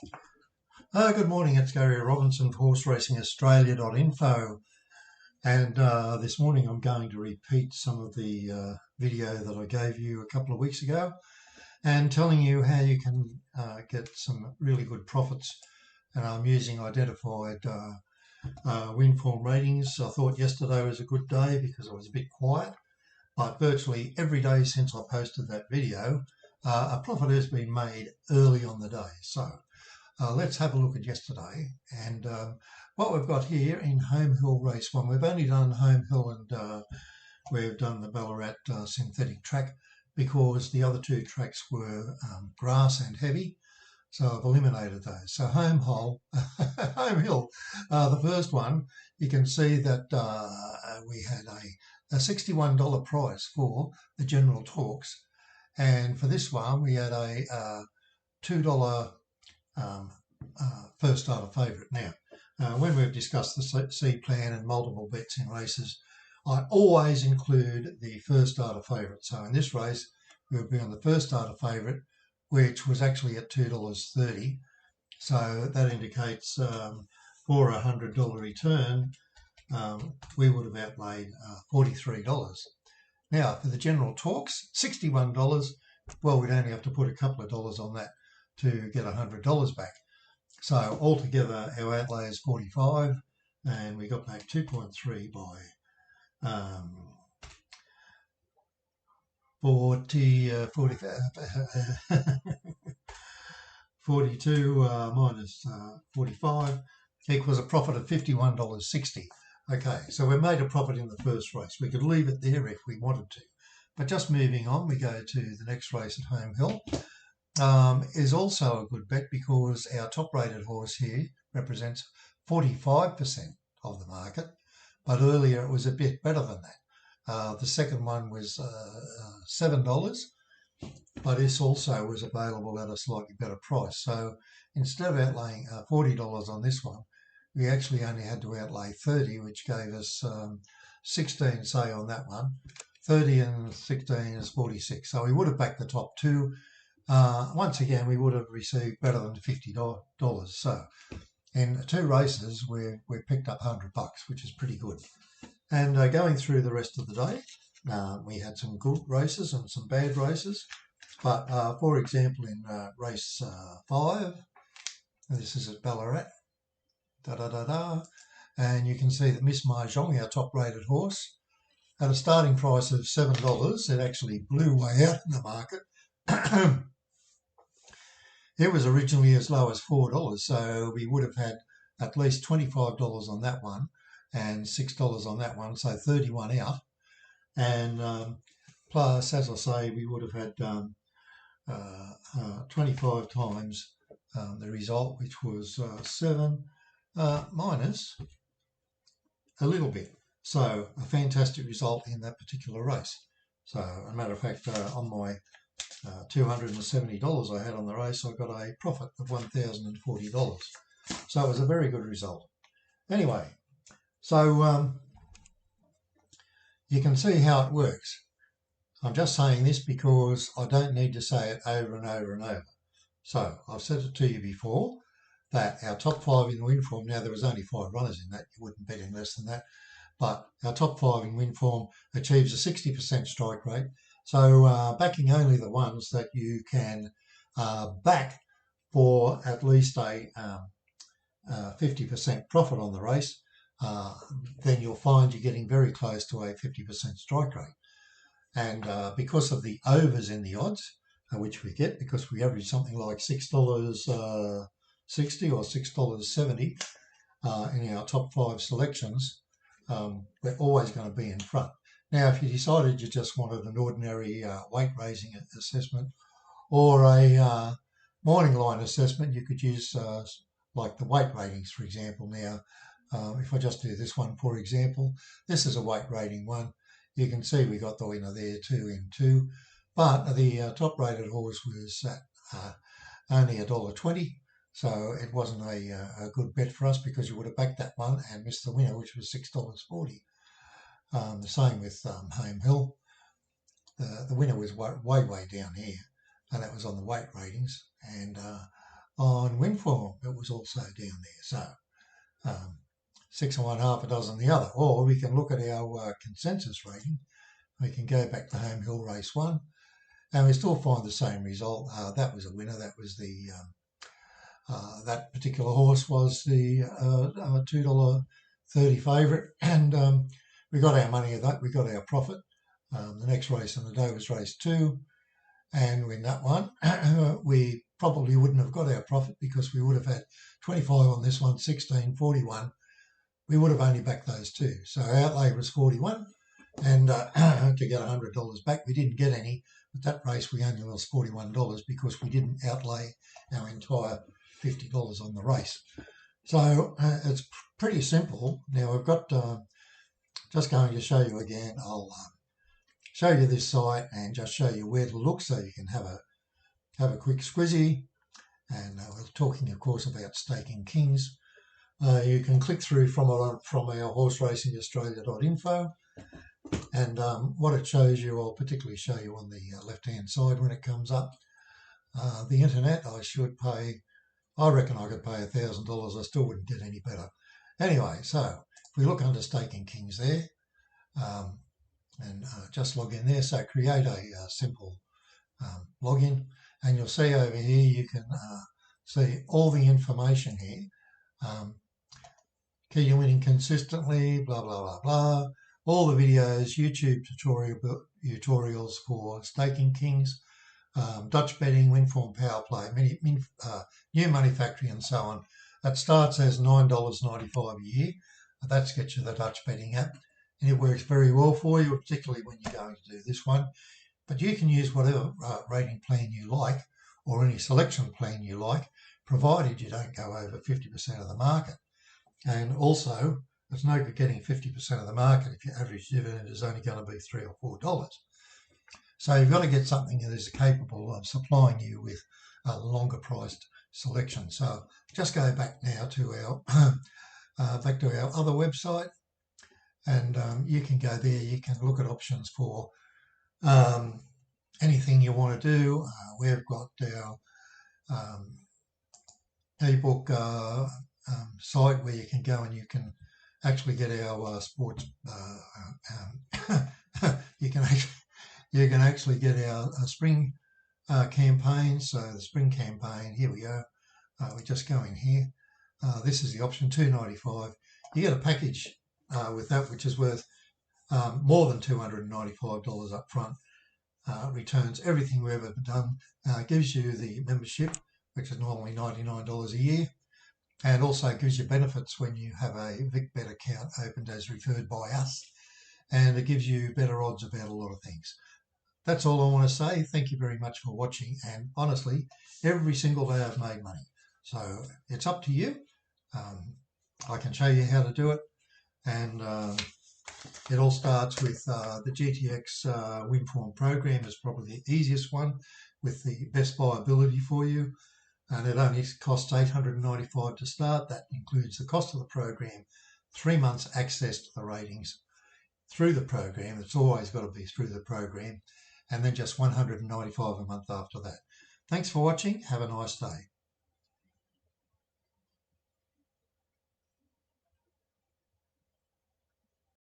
Good morning, it's Gary Robinson for horseracingaustralia.info, and this morning I'm going to repeat some of the video that I gave you a couple of weeks ago and telling you how you can get some really good profits. And I'm using identified windform ratings. I thought yesterday was a good day because it was a bit quiet, but virtually every day since I posted that video, a profit has been made early on the day. So let's have a look at yesterday and what we've got here in Home Hill Race 1. We've only done Home Hill and we've done the Ballarat synthetic track because the other two tracks were grass and heavy, so I've eliminated those. So Home Hill, the first one, you can see that we had a $61 price for the General Talks, and for this one we had a $2 first starter favourite. Now, when we've discussed the C plan and multiple bets in races, I always include the first starter favourite. So in this race, we'll be on the first starter favourite, which was actually at $2.30. So that indicates for a $100 return, we would have outlaid $43. Now, for the General Talks, $61, well, we'd only have to put a couple of dollars on that to get $100 back. So altogether, our outlay is 45, and we got back 2.3 by 42 minus 45 equals a profit of $51.60. Okay, so we made a profit in the first race. We could leave it there if we wanted to. But just moving on, we go to the next race at Home Hill. Is also a good bet because our top-rated horse here represents 45% of the market, but earlier it was a bit better than that. The second one was $7, but this also was available at a slightly better price. So instead of outlaying $40 on this one, we actually only had to outlay $30, which gave us 16, say, on that one. 30 and 16 is 46. So we would have backed the top two. Once again, we would have received better than $50. So in two races, we've picked up $100, which is pretty good. And going through the rest of the day, we had some good races and some bad races. But for example, in race 5, this is at Ballarat, and you can see that Miss Mahjong, our top-rated horse, at a starting price of $7, it actually blew way out in the market. It was originally as low as $4, so we would have had at least $25 on that one and $6 on that one, so 31 out. And plus, as I say, we would have had 25 times the result, which was 7 minus a little bit. So a fantastic result in that particular race. So, as a matter of fact, on my $270 I had on the race, I got a profit of $1,040. So it was a very good result. Anyway, so you can see how it works. I'm just saying this because I don't need to say it over and over and over. So I've said it to you before that our top 5 in the win form, now there was only 5 runners in that, you wouldn't bet in less than that, but our top 5 in win form achieves a 60% strike rate. So backing only the ones that you can back for at least a 50% profit on the race, then you'll find you're getting very close to a 50% strike rate. And because of the overs in the odds, which we get because we average something like $6.60 or $6.70 in our top 5 selections, we're always going to be in front. Now, if you decided you just wanted an ordinary weight raising assessment or a morning line assessment, you could use like the weight ratings, for example. Now, if I just do this one, for example, this is a weight rating one. You can see we got the winner there, 2 in 2, but the top rated horse was at only $1.20. So it wasn't a good bet for us because you would have backed that one and missed the winner, which was $6.40. The same with Home Hill. The winner was way down here, and that was on the weight ratings. And on Winform, it was also down there. So 6 and 1, half a dozen the other. Or we can look at our consensus rating. We can go back to Home Hill Race 1 and we still find the same result. That was a winner. That was the that particular horse was the $2.30 favourite, and we got our money of that. We got our profit. The next race on the day was race 2, and in that one, we probably wouldn't have got our profit because we would have had 25 on this one, 16, 41. We would have only backed those two. So our outlay was 41, and to get $100 back, we didn't get any. But that race, we only lost $41 because we didn't outlay our entire $50 on the race. So it's pretty simple. Now I've got, just going to show you again, I'll show you this site and just show you where to look so you can have a quick squizzy. And we're talking, of course, about Staking Kings. You can click through from our horseracingaustralia.info, and what it shows you, I'll particularly show you on the left-hand side when it comes up. The internet, I reckon I could pay $1,000. I still wouldn't get any better. Anyway, so if we look under Staking Kings there, and just log in there, so create a simple login, and you'll see over here you can see all the information here. Key to winning consistently, blah, blah, blah, blah. All the videos, YouTube tutorials for Staking Kings, Dutch betting, Winform power play, new money factory and so on. That starts as $9.95 a year. That gets you the Dutch betting app, and it works very well for you, particularly when you're going to do this one. But you can use whatever rating plan you like or any selection plan you like, provided you don't go over 50% of the market. And also, it's no good getting 50% of the market if your average dividend is only going to be $3 or $4. So you've got to get something that is capable of supplying you with a longer priced selection. So just go back now to our other website, and you can go there. You can look at options for anything you want to do. We've got our ebook site where you can go and you can actually get our sports. You can actually get our spring campaign. So the spring campaign, here we go. We just go in here. This is the option $2.95. You get a package with that, which is worth more than $295 up front. Returns everything we've ever done. Gives you the membership, which is normally $99 a year, and also gives you benefits when you have a VicBet account opened as referred by us, and it gives you better odds about a lot of things. That's all I want to say. Thank you very much for watching, and honestly, every single day I've made money. So it's up to you. I can show you how to do it, and it all starts with the GTX Winform program is probably the easiest one with the best viability for you, and it only costs $895 to start. That includes the cost of the program, 3 months access to the ratings through the program. It's always got to be through the program, and then just $195 a month after that. Thanks for watching. Have a nice day.